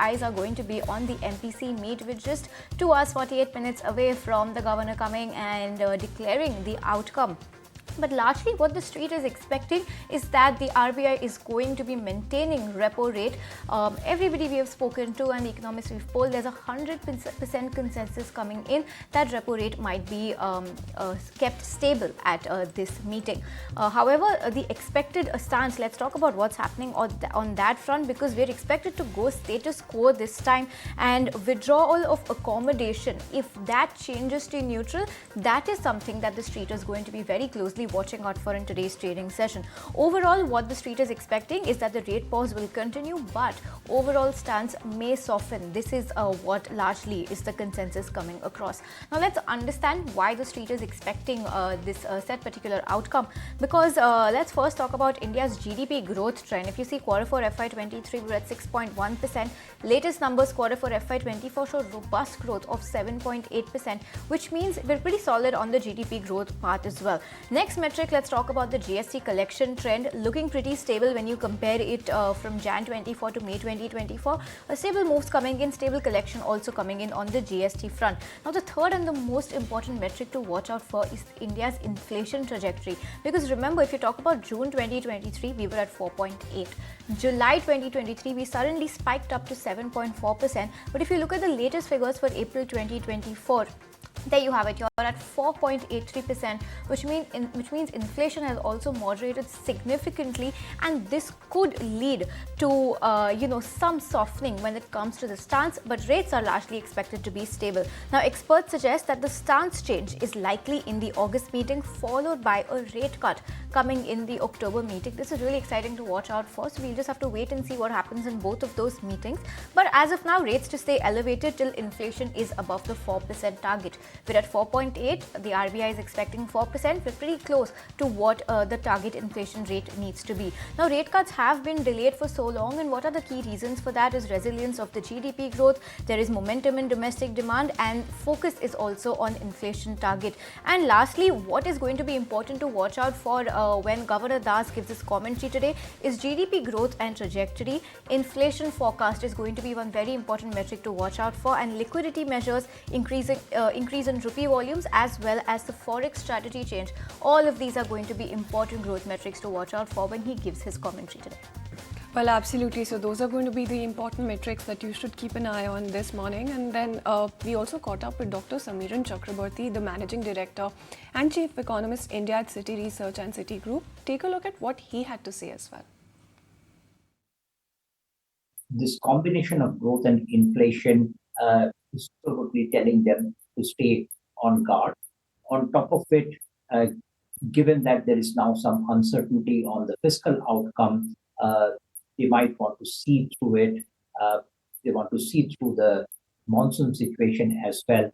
eyes are going to be on the MPC meet, which just 2 hours 48 minutes away from the governor coming and declaring the outcome. But largely what the street is expecting is that the RBI is going to be maintaining repo rate. Everybody we have spoken to and the economists we've polled, there's a 100% consensus coming in that repo rate might be kept stable at this meeting. However, the expected stance, let's talk about what's happening on that front, because we're expected to go status quo this time, and withdrawal of accommodation, if that changes to neutral, that is something that the street is going to be very closely watching out for in today's trading session. Overall, what the street is expecting is that the rate pause will continue, but overall stance may soften. This is what largely is the consensus coming across. Now let's understand why the street is expecting this set particular outcome, because let's first talk about India's GDP growth trend. If you see quarter 4 FY23, we're at 6.1%. Latest numbers quarter 4 FY24 show robust growth of 7.8%, which means we're pretty solid on the GDP growth path as well. Next metric, let's talk about the GST collection trend, looking pretty stable when you compare it from Jan 24 to May 2024. A stable moves coming in, stable collection also coming in on the GST front. Now the third and the most important metric to watch out for is India's inflation trajectory, because remember, if you talk about June 2023, we were at 4.8. July 2023, we suddenly spiked up to 7.4%. But if you look at the latest figures for April 2024, there you have it. You're at 4.83%, which means inflation has also moderated significantly, and this could lead to some softening when it comes to the stance. But rates are largely expected to be stable. Now, experts suggest that the stance change is likely in the August meeting, followed by a rate cut coming in the October meeting. This is really exciting to watch out for. So we'll just have to wait and see what happens in both of those meetings. But as of now, rates to stay elevated till inflation is above the 4% target. We're at 4.8. The RBI is expecting 4%. We're pretty close to what the target inflation rate needs to be. Now, rate cuts have been delayed for so long, and what are the key reasons for that is resilience of the GDP growth. There is momentum in domestic demand, and focus is also on inflation target. And lastly, what is going to be important to watch out for when Governor Das gives his commentary today is GDP growth and trajectory. Inflation forecast is going to be one very important metric to watch out for, and liquidity measures, increase in rupee volumes, as well as the forex strategy change. All of these are going to be important growth metrics to watch out for when he gives his commentary today. Well, absolutely. So those are going to be the important metrics that you should keep an eye on this morning. And then we also caught up with Dr. Samiran Chakraborty, the Managing Director and Chief Economist, India at Citi Research and Citigroup. Take a look at what he had to say as well. This combination of growth and inflation is probably telling them to stay on guard. On top of it, given that there is now some uncertainty on the fiscal outcome, they might want to see through it. They want to see through the monsoon situation as well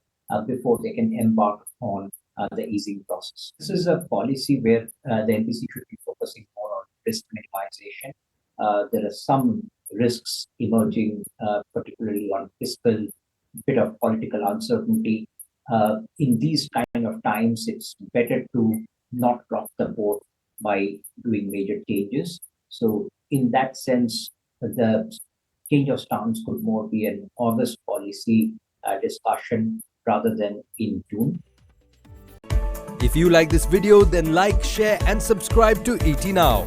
before they can embark on the easing process. This is a policy where the MPC should be focusing more on risk minimization. There are some risks emerging, particularly on fiscal, bit of political uncertainty. In these kind of times, it's better to not rock the boat by doing major changes. So in that sense, the change of stance could more be an August policy discussion rather than in June. If you like this video, then like, share and subscribe to ET Now.